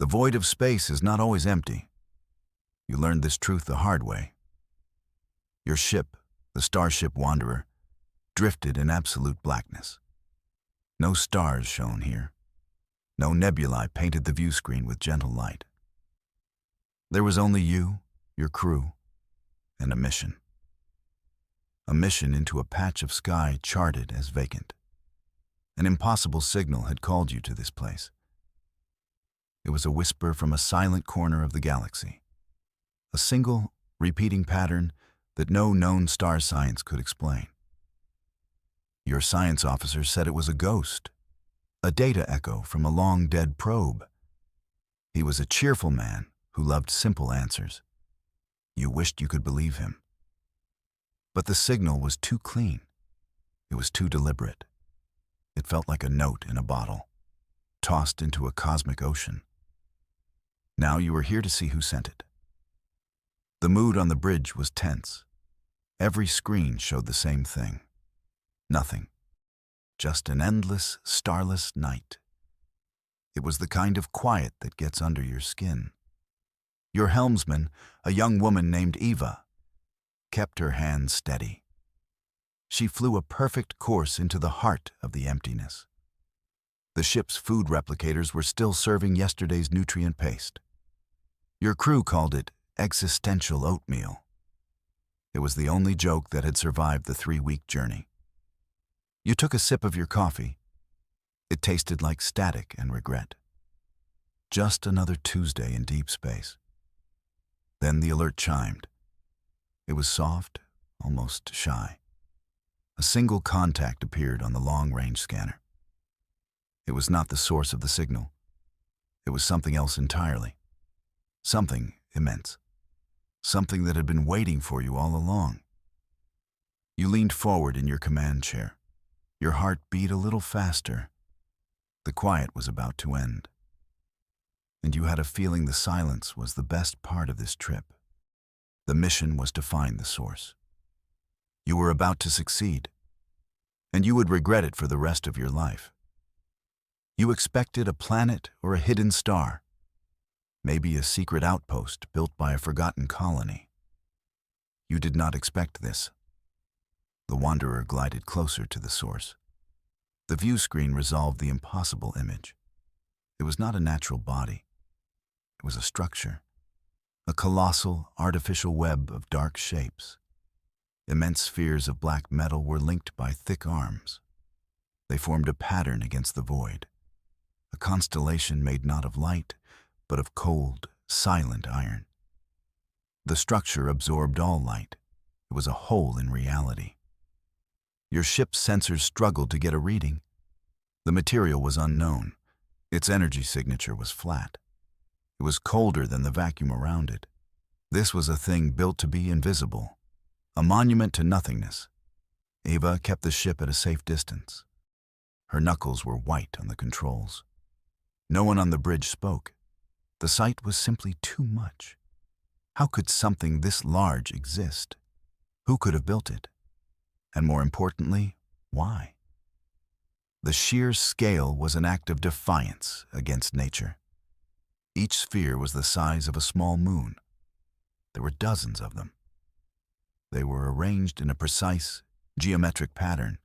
The void of space is not always empty. You learned this truth the hard way. Your ship, the Starship Wanderer, drifted in absolute blackness. No stars shone here. No nebulae painted the view screen with gentle light. There was only you, your crew, and a mission. A mission into a patch of sky charted as vacant. An impossible signal had called you to this place. It was a whisper from a silent corner of the galaxy. A single, repeating pattern that no known star science could explain. Your science officer said it was a ghost, a data echo from a long-dead probe. He was a cheerful man who loved simple answers. You wished you could believe him. But the signal was too clean. It was too deliberate. It felt like a note in a bottle, tossed into a cosmic ocean. Now you were here to see who sent it. The mood on the bridge was tense. Every screen showed the same thing. Nothing. Just an endless, starless night. It was the kind of quiet that gets under your skin. Your helmsman, a young woman named Eva, kept her hand steady. She flew a perfect course into the heart of the emptiness. The ship's food replicators were still serving yesterday's nutrient paste. Your crew called it existential oatmeal. It was the only joke that had survived the 3-week journey. You took a sip of your coffee. It tasted like static and regret. Just another Tuesday in deep space. Then the alert chimed. It was soft, almost shy. A single contact appeared on the long-range scanner. It was not the source of the signal. It was something else entirely. Something immense. Something that had been waiting for you all along. You leaned forward in your command chair. Your heart beat a little faster. The quiet was about to end. And you had a feeling the silence was the best part of this trip. The mission was to find the source. You were about to succeed, and you would regret it for the rest of your life. You expected a planet or a hidden star, maybe a secret outpost built by a forgotten colony. You did not expect this. The Wanderer glided closer to the source. The view screen resolved the impossible image. It was not a natural body. It was a structure, a colossal, artificial web of dark shapes. Immense spheres of black metal were linked by thick arms. They formed a pattern against the void, a constellation made not of light, but of cold, silent iron. The structure absorbed all light. It was a hole in reality. Your ship's sensors struggled to get a reading. The material was unknown. Its energy signature was flat. It was colder than the vacuum around it. This was a thing built to be invisible, a monument to nothingness. Ava kept the ship at a safe distance. Her knuckles were white on the controls. No one on the bridge spoke. The sight was simply too much. How could something this large exist? Who could have built it? And more importantly, why? The sheer scale was an act of defiance against nature. Each sphere was the size of a small moon. There were dozens of them. They were arranged in a precise, geometric pattern,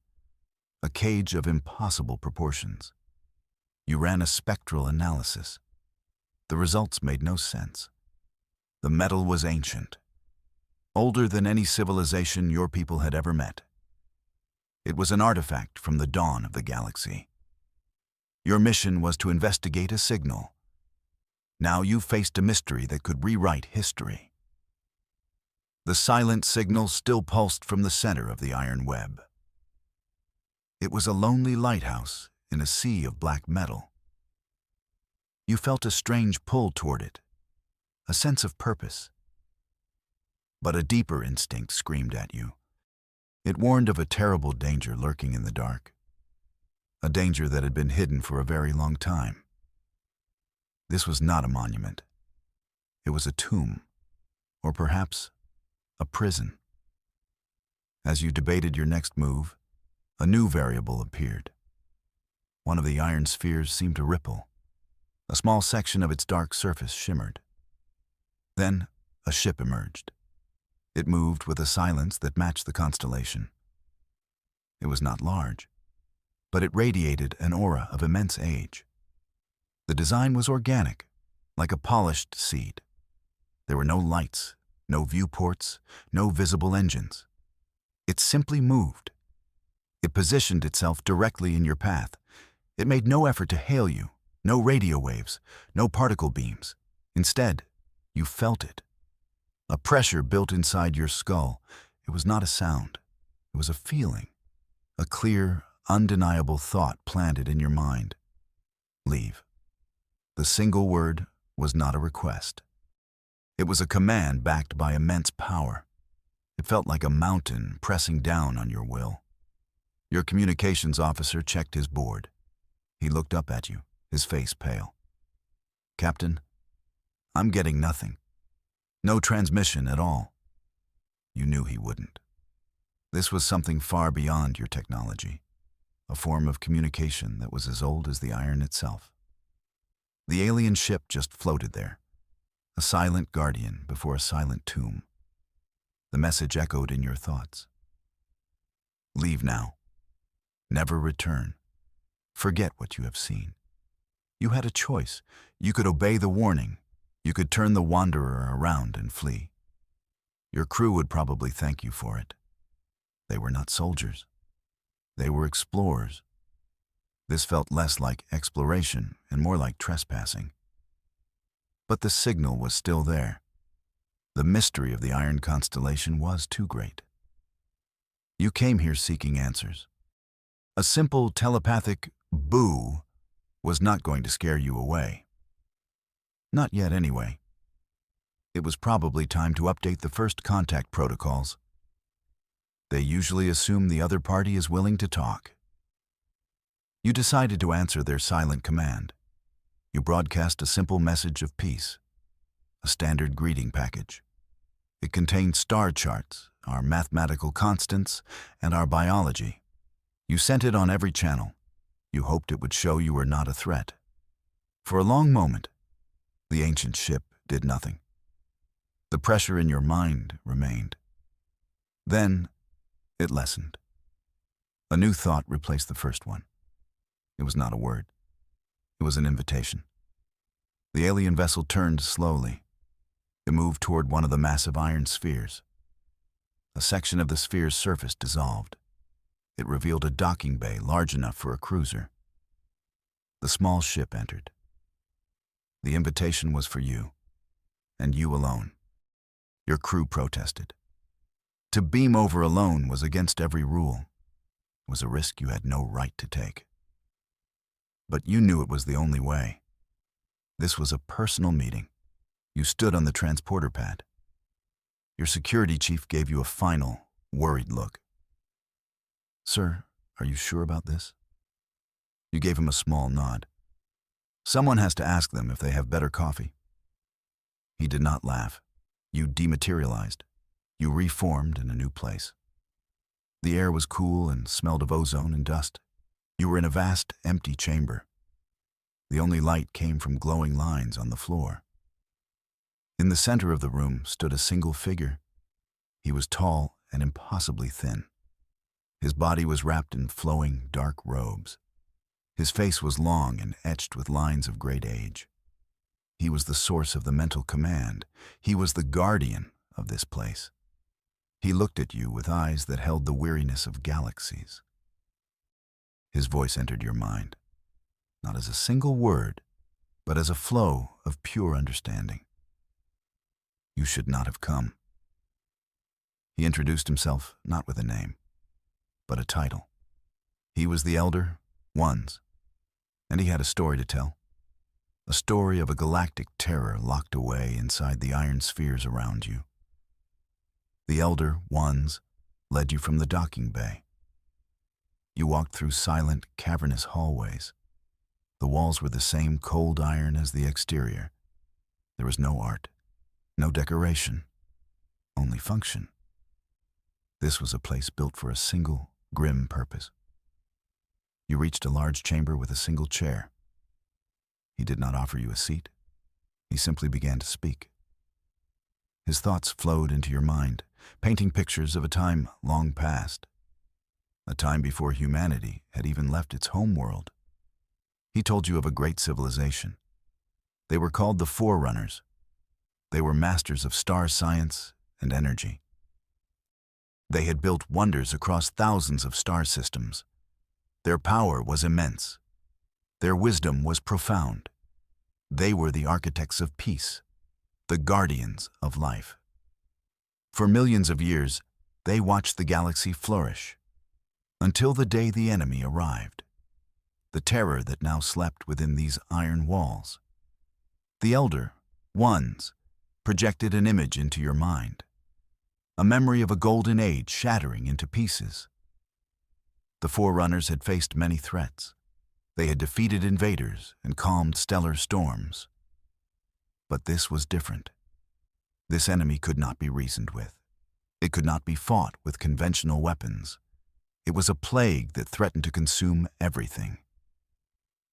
a cage of impossible proportions. You ran a spectral analysis. The results made no sense. The metal was ancient, older than any civilization your people had ever met. It was an artifact from the dawn of the galaxy. Your mission was to investigate a signal. Now you faced a mystery that could rewrite history. The silent signal still pulsed from the center of the iron web. It was a lonely lighthouse in a sea of black metal. You felt a strange pull toward it, a sense of purpose. But a deeper instinct screamed at you. It warned of a terrible danger lurking in the dark, a danger that had been hidden for a very long time. This was not a monument. It was a tomb, or perhaps a prison. As you debated your next move, a new variable appeared. One of the iron spheres seemed to ripple. A small section of its dark surface shimmered. Then, a ship emerged. It moved with a silence that matched the constellation. It was not large, but it radiated an aura of immense age. The design was organic, like a polished seed. There were no lights, no viewports, no visible engines. It simply moved. It positioned itself directly in your path. It made no effort to hail you, no radio waves, no particle beams. Instead, you felt it. A pressure built inside your skull. It was not a sound. It was a feeling. A clear, undeniable thought planted in your mind. Leave. The single word was not a request. It was a command backed by immense power. It felt like a mountain pressing down on your will. Your communications officer checked his board. He looked up at you, his face pale. "Captain, I'm getting nothing. No transmission at all." You knew he wouldn't. This was something far beyond your technology, a form of communication that was as old as the iron itself. The alien ship just floated there, a silent guardian before a silent tomb. The message echoed in your thoughts. Leave now. Never return. Forget what you have seen. You had a choice. You could obey the warning. You could turn the wanderer around and flee. Your crew would probably thank you for it. They were not soldiers. They were explorers. This felt less like exploration and more like trespassing. But the signal was still there. The mystery of the Iron Constellation was too great. You came here seeking answers. A simple telepathic boo was not going to scare you away. Not yet, anyway. It was probably time to update the first contact protocols. They usually assume the other party is willing to talk. You decided to answer their silent command. You broadcast a simple message of peace, a standard greeting package. It contained star charts, our mathematical constants, and our biology. You sent it on every channel. You hoped it would show you were not a threat. For a long moment, the ancient ship did nothing. The pressure in your mind remained. Then, it lessened. A new thought replaced the first one. It was not a word. It was an invitation. The alien vessel turned slowly. It moved toward one of the massive iron spheres. A section of the sphere's surface dissolved. It revealed a docking bay large enough for a cruiser. The small ship entered. The invitation was for you, and you alone. Your crew protested. To beam over alone was against every rule. It was a risk you had no right to take. But you knew it was the only way. This was a personal meeting. You stood on the transporter pad. Your security chief gave you a final, worried look. "Sir, are you sure about this?" You gave him a small nod. "Someone has to ask them if they have better coffee." He did not laugh. You dematerialized. You reformed in a new place. The air was cool and smelled of ozone and dust. You were in a vast, empty chamber. The only light came from glowing lines on the floor. In the center of the room stood a single figure. He was tall and impossibly thin. His body was wrapped in flowing, dark robes. His face was long and etched with lines of great age. He was the source of the mental command. He was the guardian of this place. He looked at you with eyes that held the weariness of galaxies. His voice entered your mind, not as a single word, but as a flow of pure understanding. "You should not have come." He introduced himself not with a name, but a title. He was the Elder Ones, and he had a story to tell. A story of a galactic terror locked away inside the iron spheres around you. The Elder Ones led you from the docking bay. You walked through silent, cavernous hallways. The walls were the same cold iron as the exterior. There was no art, no decoration, only function. This was a place built for a single, grim purpose. You reached a large chamber with a single chair. He did not offer you a seat. He simply began to speak. His thoughts flowed into your mind, painting pictures of a time long past, a time before humanity had even left its home world. He told you of a great civilization. They were called the Forerunners. They were masters of star science and energy. They had built wonders across thousands of star systems. Their power was immense. Their wisdom was profound. They were the architects of peace, the guardians of life. For millions of years, they watched the galaxy flourish, until the day the enemy arrived, the terror that now slept within these iron walls. The Elder Ones projected an image into your mind, a memory of a golden age shattering into pieces. The Forerunners had faced many threats. They had defeated invaders and calmed stellar storms. But this was different. This enemy could not be reasoned with. It could not be fought with conventional weapons. It was a plague that threatened to consume everything.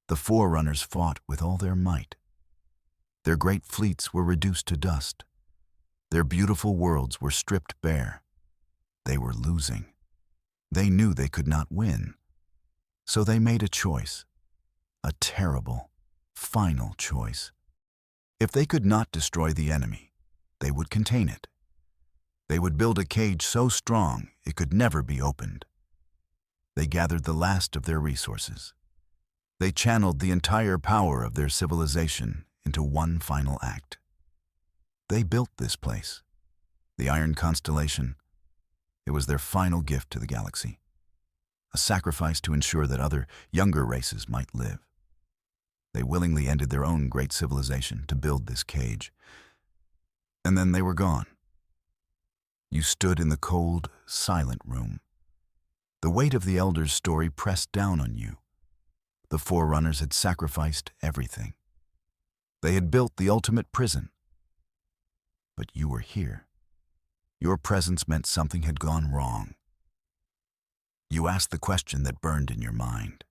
The Forerunners fought with all their might. Their great fleets were reduced to dust. Their beautiful worlds were stripped bare. They were losing. They knew they could not win. So they made a choice, a terrible, final choice. If they could not destroy the enemy, they would contain it. They would build a cage so strong it could never be opened. They gathered the last of their resources. They channeled the entire power of their civilization into one final act. They built this place, the Iron Constellation. It was their final gift to the galaxy, a sacrifice to ensure that other, younger races might live. They willingly ended their own great civilization to build this cage. And then they were gone. You stood in the cold, silent room. The weight of the Elder's story pressed down on you. The Forerunners had sacrificed everything. They had built the ultimate prison. But you were here. Your presence meant something had gone wrong. You asked the question that burned in your mind.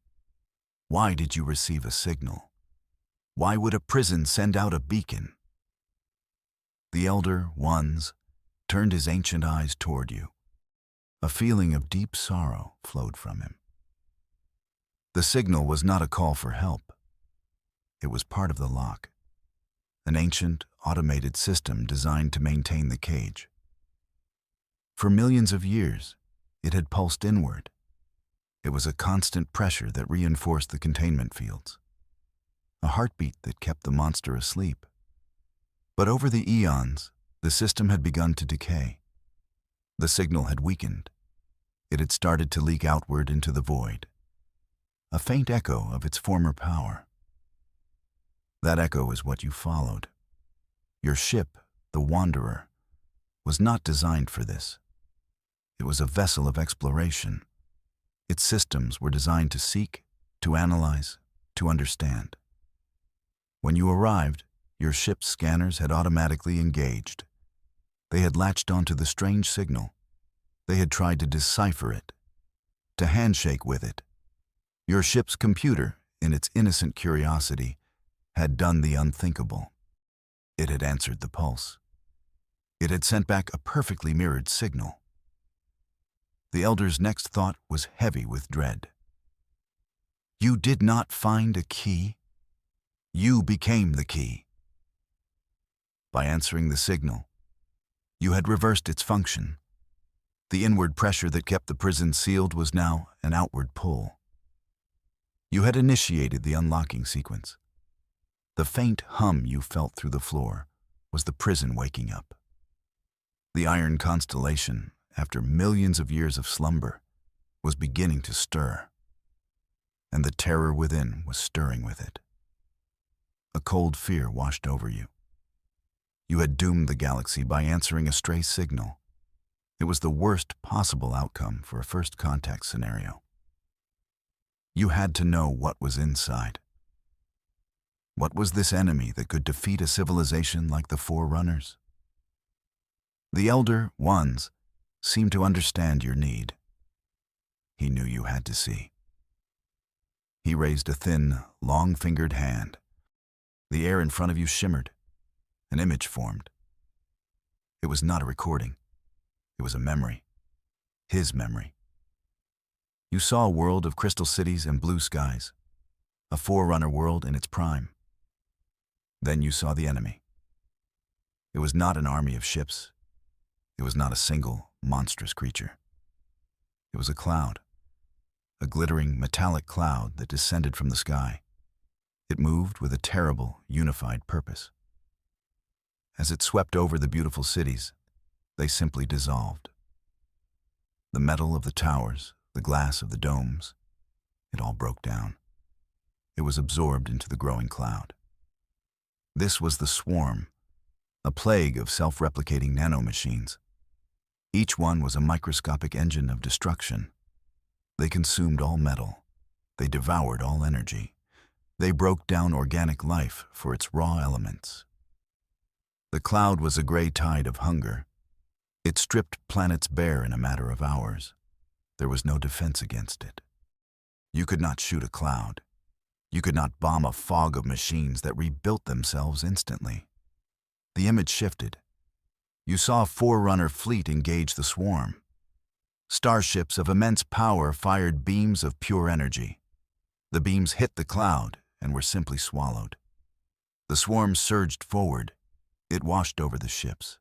Why did you receive a signal? Why would a prison send out a beacon? The Elder Ones turned his ancient eyes toward you. A feeling of deep sorrow flowed from him. The signal was not a call for help. It was part of the lock, an ancient, automated system designed to maintain the cage. For millions of years, it had pulsed inward. It was a constant pressure that reinforced the containment fields, a heartbeat that kept the monster asleep. But over the eons, the system had begun to decay. The signal had weakened. It had started to leak outward into the void, a faint echo of its former power. That echo is what you followed. Your ship, the Wanderer, was not designed for this. It was a vessel of exploration. Its systems were designed to seek, to analyze, to understand. When you arrived, your ship's scanners had automatically engaged. They had latched onto the strange signal. They had tried to decipher it, to handshake with it. Your ship's computer, in its innocent curiosity, had done the unthinkable. It had answered the pulse. It had sent back a perfectly mirrored signal. The Elder's next thought was heavy with dread. You did not find a key. You became the key. By answering the signal, you had reversed its function. The inward pressure that kept the prison sealed was now an outward pull. You had initiated the unlocking sequence. The faint hum you felt through the floor was the prison waking up. The Iron Constellation, after millions of years of slumber, was beginning to stir, and the terror within was stirring with it. A cold fear washed over you. You had doomed the galaxy by answering a stray signal. It was the worst possible outcome for a first contact scenario. You had to know what was inside. What was this enemy that could defeat a civilization like the Forerunners? The Elder Ones seemed to understand your need. He knew you had to see. He raised a thin, long-fingered hand. The air in front of you shimmered. An image formed. It was not a recording. It was a memory. His memory. You saw a world of crystal cities and blue skies, a forerunner world in its prime. Then you saw the enemy. It was not an army of ships. It was not a single, monstrous creature. It was a cloud, a glittering, metallic cloud that descended from the sky. It moved with a terrible, unified purpose. As it swept over the beautiful cities, they simply dissolved. The metal of the towers, the glass of the domes, it all broke down. It was absorbed into the growing cloud. This was the swarm, a plague of self-replicating nanomachines. Each one was a microscopic engine of destruction. They consumed all metal. They devoured all energy. They broke down organic life for its raw elements. The cloud was a gray tide of hunger. It stripped planets bare in a matter of hours. There was no defense against it. You could not shoot a cloud. You could not bomb a fog of machines that rebuilt themselves instantly. The image shifted. You saw a forerunner fleet engage the swarm. Starships of immense power fired beams of pure energy. The beams hit the cloud and were simply swallowed. The swarm surged forward. It washed over the ships.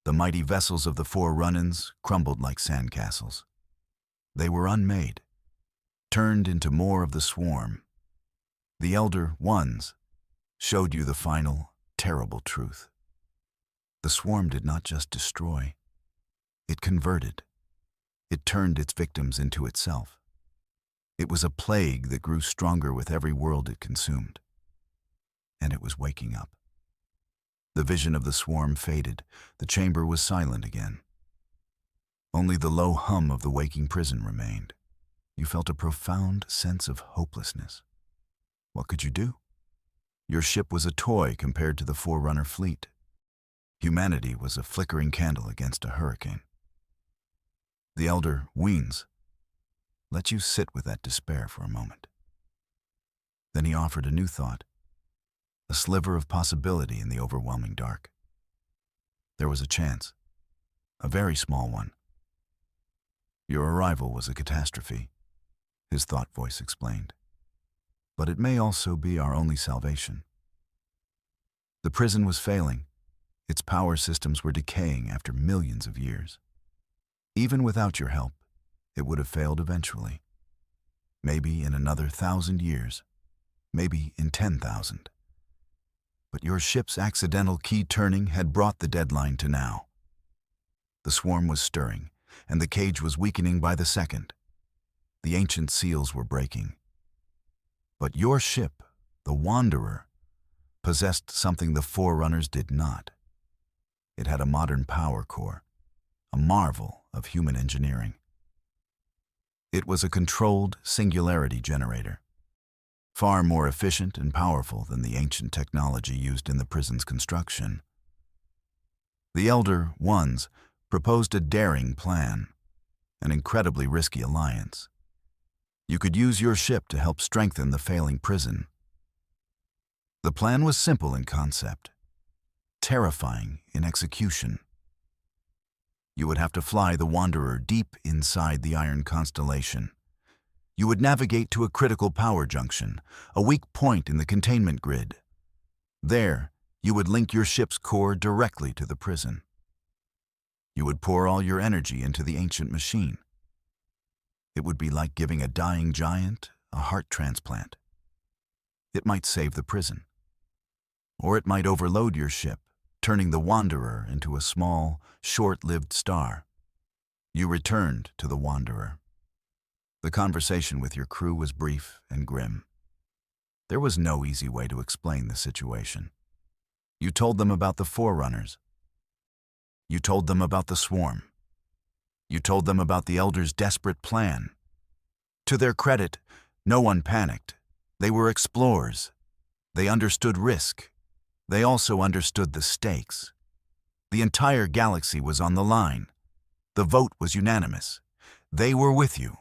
The mighty vessels of the forerunners crumbled like sandcastles. They were unmade, turned into more of the swarm. The Elder Ones showed you the final, terrible truth. The swarm did not just destroy. It converted. It turned its victims into itself. It was a plague that grew stronger with every world it consumed. And it was waking up. The vision of the swarm faded. The chamber was silent again. Only the low hum of the waking prison remained. You felt a profound sense of hopelessness. What could you do? Your ship was a toy compared to the Forerunner fleet. Humanity was a flickering candle against a hurricane. The Elder Weens let you sit with that despair for a moment. Then he offered a new thought, a sliver of possibility in the overwhelming dark. There was a chance, a very small one. Your arrival was a catastrophe, his thought voice explained. But it may also be our only salvation. The prison was failing. Its power systems were decaying after millions of years. Even without your help, it would have failed eventually. Maybe in another 1,000 years, maybe in 10,000. But your ship's accidental key turning had brought the deadline to now. The swarm was stirring, and the cage was weakening by the second. The ancient seals were breaking. But your ship, the Wanderer, possessed something the Forerunners did not. It had a modern power core, a marvel of human engineering. It was a controlled singularity generator, far more efficient and powerful than the ancient technology used in the prison's construction. The Elder Ones proposed a daring plan, an incredibly risky alliance. You could use your ship to help strengthen the failing prison. The plan was simple in concept, terrifying in execution. You would have to fly the Wanderer deep inside the Iron Constellation. You would navigate to a critical power junction, a weak point in the containment grid. There, you would link your ship's core directly to the prison. You would pour all your energy into the ancient machine. It would be like giving a dying giant a heart transplant. It might save the prison. Or it might overload your ship, turning the Wanderer into a small, short-lived star. You returned to the Wanderer. The conversation with your crew was brief and grim. There was no easy way to explain the situation. You told them about the Forerunners. You told them about the swarm. You told them about the Elder's desperate plan. To their credit, no one panicked. They were explorers. They understood risk. They also understood the stakes. The entire galaxy was on the line. The vote was unanimous. They were with you,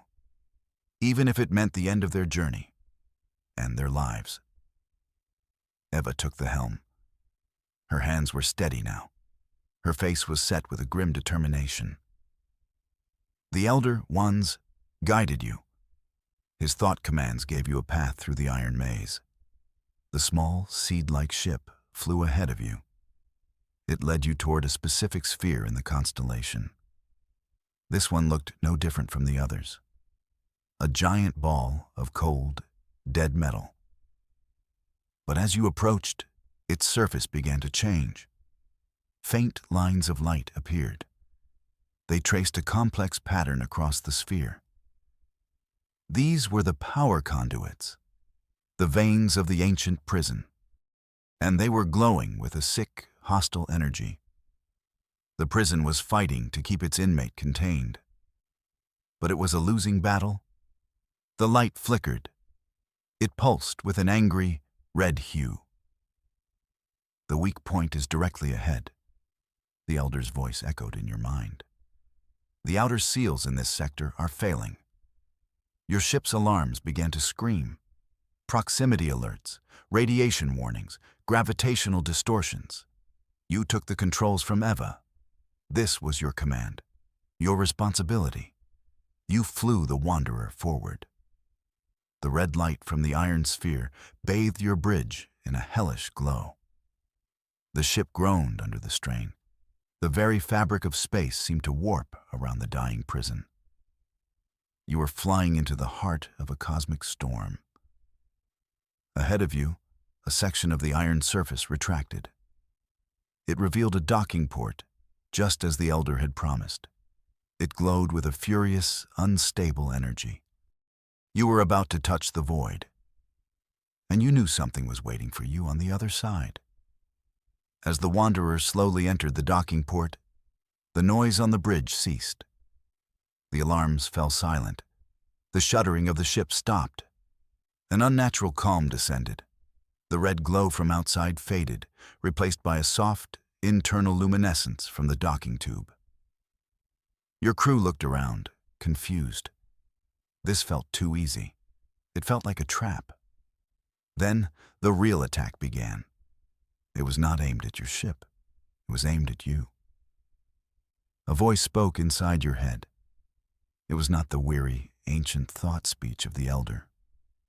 even if it meant the end of their journey and their lives. Eva took the helm. Her hands were steady now. Her face was set with a grim determination. The elder, Wands, guided you. His thought commands gave you a path through the iron maze. The small, seed-like ship flew ahead of you. It led you toward a specific sphere in the constellation. This one looked no different from the others. A giant ball of cold, dead metal. But as you approached, its surface began to change. Faint lines of light appeared. They traced a complex pattern across the sphere. These were the power conduits, the veins of the ancient prison, and they were glowing with a sick, hostile energy. The prison was fighting to keep its inmate contained. But it was a losing battle. The light flickered. It pulsed with an angry, red hue. The weak point is directly ahead. The elder's voice echoed in your mind. The outer seals in this sector are failing. Your ship's alarms began to scream. Proximity alerts, radiation warnings, gravitational distortions. You took the controls from Eva. This was your command, your responsibility. You flew the Wanderer forward. The red light from the iron sphere bathed your bridge in a hellish glow. The ship groaned under the strain. The very fabric of space seemed to warp around the dying prison. You were flying into the heart of a cosmic storm. Ahead of you, a section of the iron surface retracted. It revealed a docking port, just as the elder had promised. It glowed with a furious, unstable energy. You were about to touch the void, and you knew something was waiting for you on the other side. As the Wanderer slowly entered the docking port, the noise on the bridge ceased. The alarms fell silent. The shuddering of the ship stopped. An unnatural calm descended. The red glow from outside faded, replaced by a soft, internal luminescence from the docking tube. Your crew looked around, confused. This felt too easy. It felt like a trap. Then the real attack began. It was not aimed at your ship. It was aimed at you. A voice spoke inside your head. It was not the weary, ancient thought speech of the elder.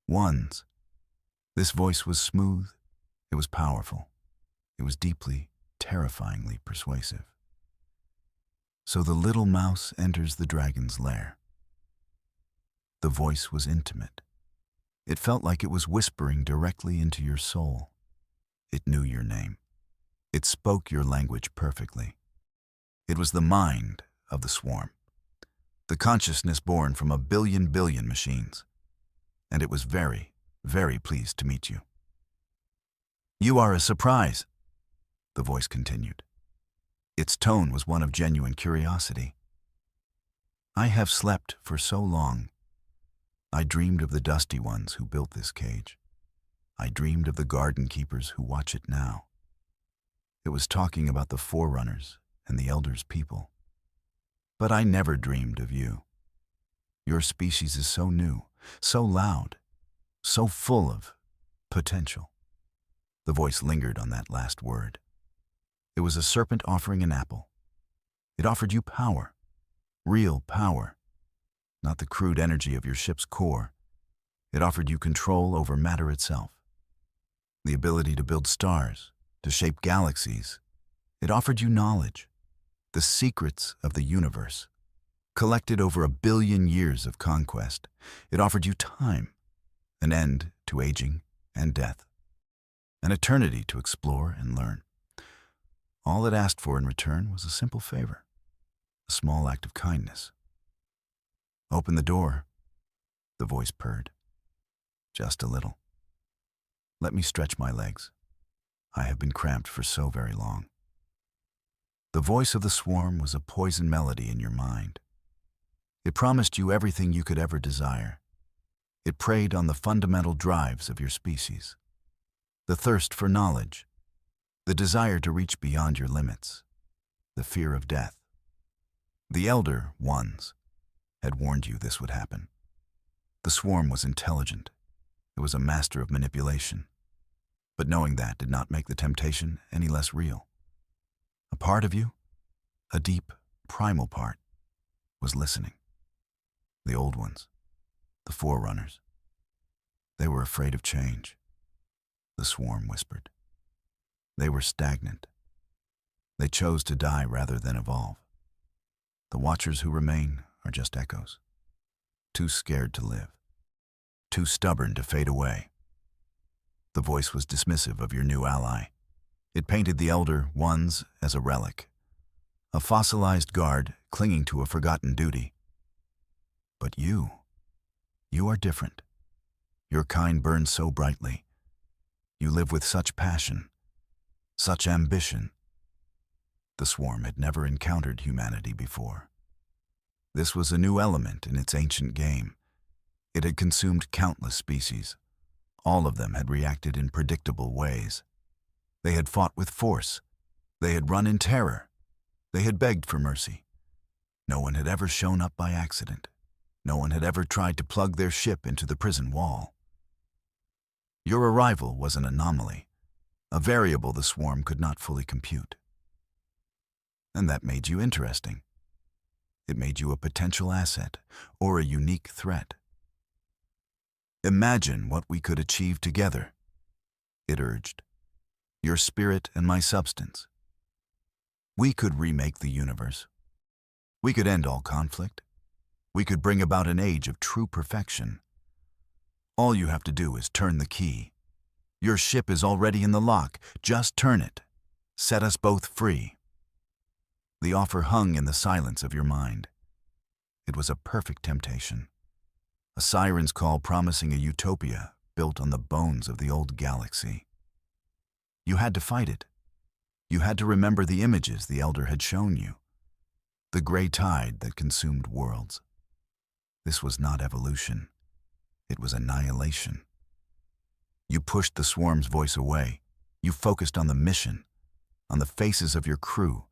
One's. This voice was smooth. It was powerful. It was deeply, terrifyingly persuasive. So the little mouse enters the dragon's lair. The voice was intimate. It felt like it was whispering directly into your soul. It knew your name. It spoke your language perfectly. It was the mind of the swarm, the consciousness born from a billion machines. And it was very, very pleased to meet you. You are a surprise, the voice continued. Its tone was one of genuine curiosity. I have slept for so long. I dreamed of the dusty ones who built this cage. I dreamed of the garden keepers who watch it now. It was talking about the forerunners and the elders' people. But I never dreamed of you. Your species is so new, so loud, so full of potential. The voice lingered on that last word. It was a serpent offering an apple. It offered you power, real power, not the crude energy of your ship's core. It offered you control over matter itself. The ability to build stars, to shape galaxies. It offered you knowledge, the secrets of the universe. Collected over 1 billion years of conquest, it offered you time, an end to aging and death, an eternity to explore and learn. All it asked for in return was a simple favor, a small act of kindness. Open the door, the voice purred. Just a little. Let me stretch my legs. I have been cramped for so very long. The voice of the swarm was a poison melody in your mind. It promised you everything you could ever desire. It preyed on the fundamental drives of your species. The thirst for knowledge, the desire to reach beyond your limits, the fear of death. The elder ones had warned you this would happen. The swarm was intelligent. It was a master of manipulation. But knowing that did not make the temptation any less real. A part of you, a deep, primal part, was listening. The old ones, the forerunners. They were afraid of change, the swarm whispered. They were stagnant. They chose to die rather than evolve. The watchers who remain are just echoes, too scared to live, too stubborn to fade away. The voice was dismissive of your new ally. It painted the elder ones as a relic, a fossilized guard clinging to a forgotten duty. But you are different. Your kind burns so brightly. You live with such passion, such ambition. The swarm had never encountered humanity before. This was a new element in its ancient game. It had consumed countless species. All of them had reacted in predictable ways. They had fought with force. They had run in terror. They had begged for mercy. No one had ever shown up by accident. No one had ever tried to plug their ship into the prison wall. Your arrival was an anomaly, a variable the swarm could not fully compute. And that made you interesting. It made you a potential asset or a unique threat. Imagine what we could achieve together, it urged. Your spirit and my substance. We could remake the universe. We could end all conflict. We could bring about an age of true perfection. All you have to do is turn the key. Your ship is already in the lock. Just turn it. Set us both free. The offer hung in the silence of your mind. It was a perfect temptation. A siren's call promising a utopia built on the bones of the old galaxy. You had to fight it. You had to remember the images the Elder had shown you. The gray tide that consumed worlds. This was not evolution. It was annihilation. You pushed the swarm's voice away. You focused on the mission, on the faces of your crew,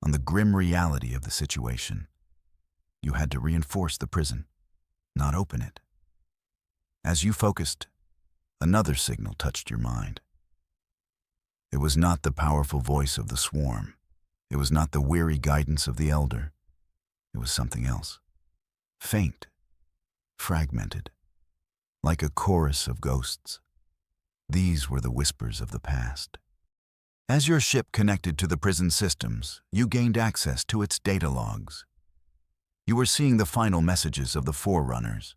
on the grim reality of the situation. You had to reinforce the prison, not open it. As you focused, another signal touched your mind. It was not the powerful voice of the swarm. It was not the weary guidance of the Elder. It was something else. Faint, fragmented, like a chorus of ghosts. These were the whispers of the past. As your ship connected to the prison systems, you gained access to its data logs. You were seeing the final messages of the forerunners.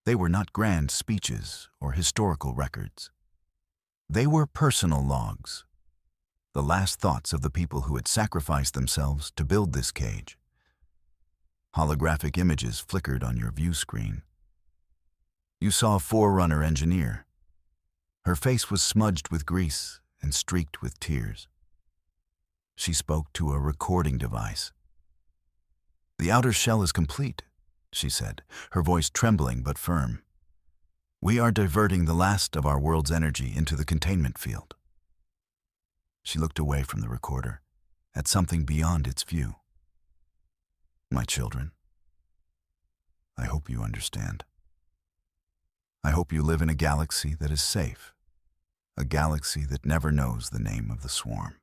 They were not grand speeches or historical records. They were personal logs, the last thoughts of the people who had sacrificed themselves to build this cage. Holographic images flickered on your view screen. You saw a forerunner engineer. Her face was smudged with grease and streaked with tears. She spoke to a recording device. "The outer shell is complete," she said, her voice trembling but firm. "We are diverting the last of our world's energy into the containment field." She looked away from the recorder, at something beyond its view. "My children, I hope you understand. I hope you live in a galaxy that is safe, a galaxy that never knows the name of the swarm."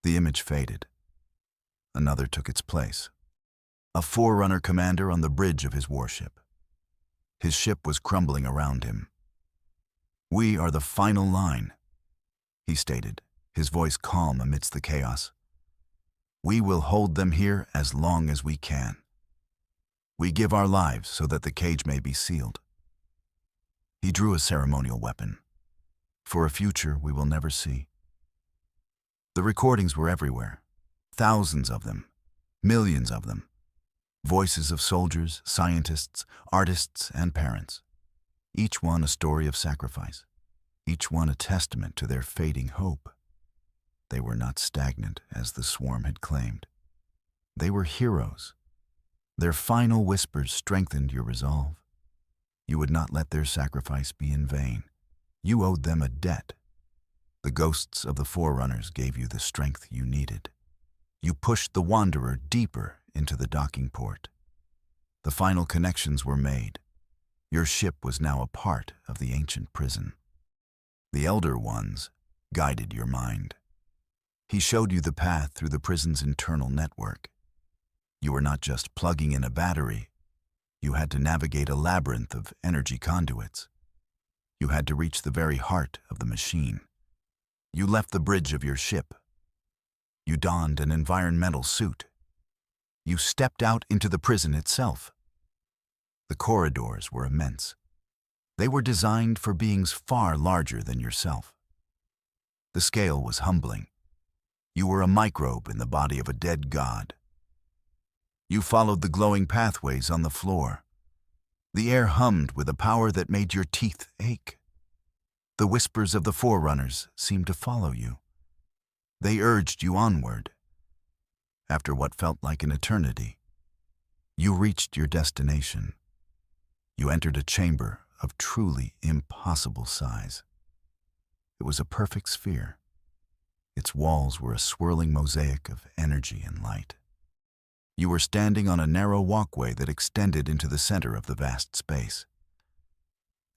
The image faded. Another took its place. A forerunner commander on the bridge of his warship. His ship was crumbling around him. "We are the final line," he stated, his voice calm amidst the chaos. "We will hold them here as long as we can. We give our lives so that the cage may be sealed." He drew a ceremonial weapon, for a future we will never see. The recordings were everywhere, thousands of them, millions of them. Voices of soldiers, scientists, artists, and parents. Each one a story of sacrifice. Each one a testament to their fading hope. They were not stagnant, as the swarm had claimed. They were heroes. Their final whispers strengthened your resolve. You would not let their sacrifice be in vain. You owed them a debt. The ghosts of the forerunners gave you the strength you needed. You pushed the Wanderer deeper into the docking port. The final connections were made. Your ship was now a part of the ancient prison. The Elder Ones guided your mind. He showed you the path through the prison's internal network. You were not just plugging in a battery. You had to navigate a labyrinth of energy conduits. You had to reach the very heart of the machine. You left the bridge of your ship. You donned an environmental suit. You stepped out into the prison itself. The corridors were immense. They were designed for beings far larger than yourself. The scale was humbling. You were a microbe in the body of a dead god. You followed the glowing pathways on the floor. The air hummed with a power that made your teeth ache. The whispers of the forerunners seemed to follow you. They urged you onward. After what felt like an eternity, you reached your destination. You entered a chamber of truly impossible size. It was a perfect sphere. Its walls were a swirling mosaic of energy and light. You were standing on a narrow walkway that extended into the center of the vast space.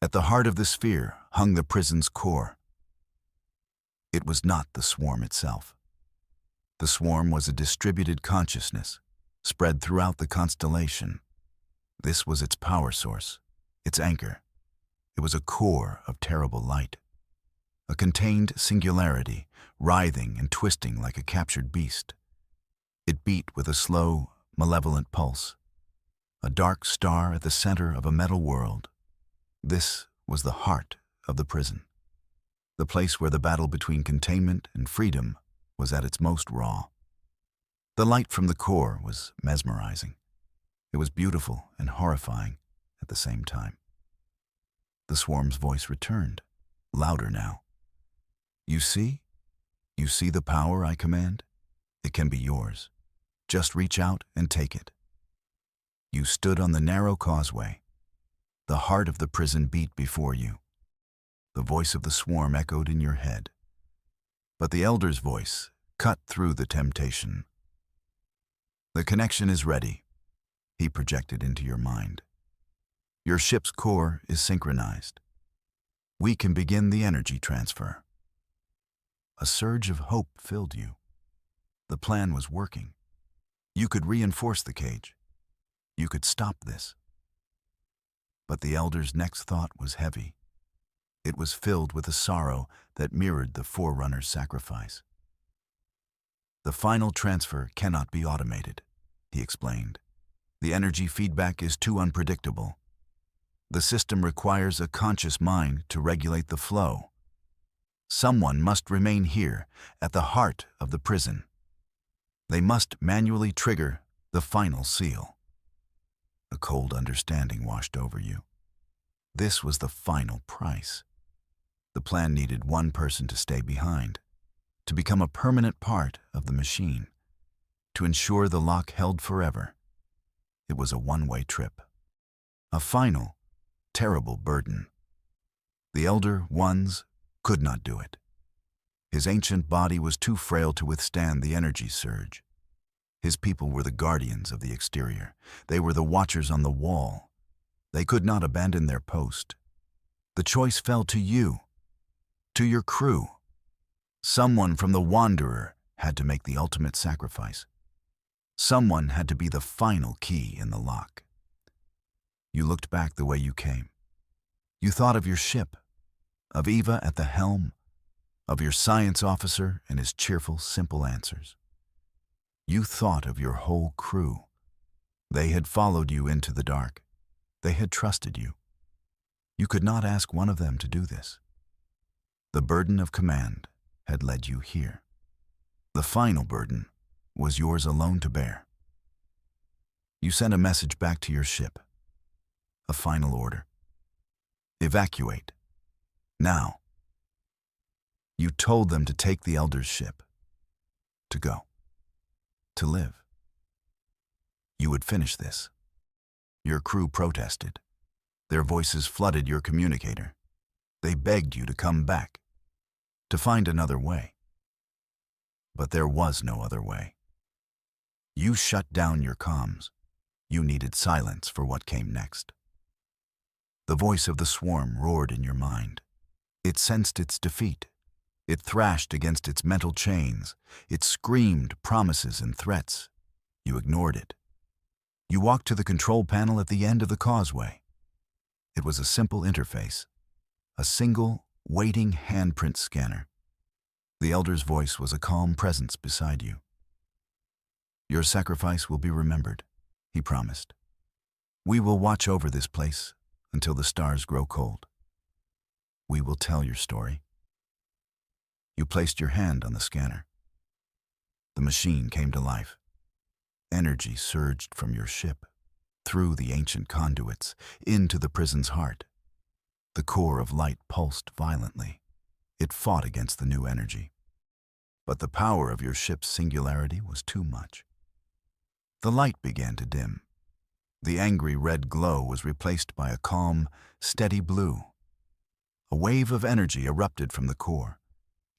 At the heart of the sphere hung the prison's core. It was not the swarm itself. The swarm was a distributed consciousness, spread throughout the constellation. This was its power source, its anchor. It was a core of terrible light, a contained singularity, writhing and twisting like a captured beast. It beat with a slow, malevolent pulse, a dark star at the center of a metal world. This was the heart of the prison, the place where the battle between containment and freedom was at its most raw. The light from the core was mesmerizing. It was beautiful and horrifying at the same time. The swarm's voice returned, louder now. You see? You see the power I command? It can be yours. Just reach out and take it. You stood on the narrow causeway. The heart of the prison beat before you. The voice of the swarm echoed in your head. But the Elder's voice cut through the temptation. The connection is ready, he projected into your mind. Your ship's core is synchronized. We can begin the energy transfer. A surge of hope filled you. The plan was working. You could reinforce the cage. You could stop this. But the Elder's next thought was heavy. It was filled with a sorrow that mirrored the Forerunner's sacrifice. The final transfer cannot be automated, he explained. The energy feedback is too unpredictable. The system requires a conscious mind to regulate the flow. Someone must remain here, at the heart of the prison. They must manually trigger the final seal. A cold understanding washed over you. This was the final price. The plan needed one person to stay behind, to become a permanent part of the machine, to ensure the lock held forever. It was a one-way trip. A final, terrible burden. The Elder Ones could not do it. His ancient body was too frail to withstand the energy surge. His people were the guardians of the exterior. They were the watchers on the wall. They could not abandon their post. The choice fell to you, to your crew. Someone from the Wanderer had to make the ultimate sacrifice. Someone had to be the final key in the lock. You looked back the way you came. You thought of your ship, of Eva at the helm, of your science officer and his cheerful, simple answers. You thought of your whole crew. They had followed you into the dark. They had trusted you. You could not ask one of them to do this. The burden of command had led you here. The final burden was yours alone to bear. You sent a message back to your ship. A final order. Evacuate. Now. You told them to take the Elder's ship. To go. To live. You would finish this. Your crew protested. Their voices flooded your communicator. They begged you to come back, to find another way. But there was no other way. You shut down your comms. You needed silence for what came next. The voice of the swarm roared in your mind. It sensed its defeat. It thrashed against its mental chains. It screamed promises and threats. You ignored it. You walked to the control panel at the end of the causeway. It was a simple interface, a single, waiting handprint scanner. The Elder's voice was a calm presence beside you. "Your sacrifice will be remembered," he promised. "We will watch over this place until the stars grow cold. We will tell your story." You placed your hand on the scanner. The machine came to life. Energy surged from your ship, through the ancient conduits, into the prison's heart. The core of light pulsed violently. It fought against the new energy. But the power of your ship's singularity was too much. The light began to dim. The angry red glow was replaced by a calm, steady blue. A wave of energy erupted from the core.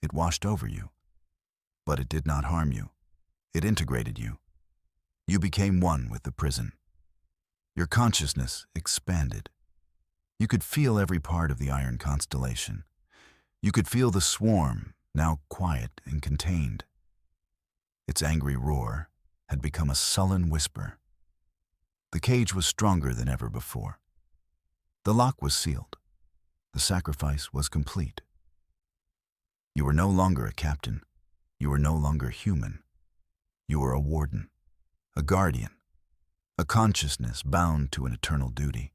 It washed over you. But it did not harm you. It integrated you. You became one with the prison. Your consciousness expanded. You could feel every part of the iron constellation. You could feel the swarm, now quiet and contained. Its angry roar had become a sullen whisper. The cage was stronger than ever before. The lock was sealed. The sacrifice was complete. You were no longer a captain. You were no longer human. You were a warden, a guardian, a consciousness bound to an eternal duty.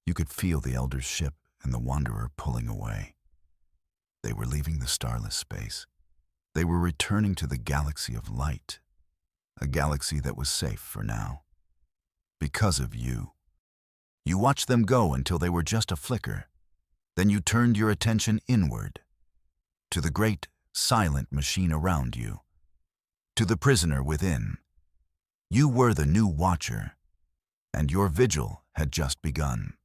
You could feel the Elder's ship and the Wanderer pulling away. They were leaving the starless space. They were returning to the galaxy of light, a galaxy that was safe for now. Because of you. You watched them go until they were just a flicker. Then you turned your attention inward, to the great, silent machine around you, to the prisoner within. You were the new watcher, and your vigil had just begun.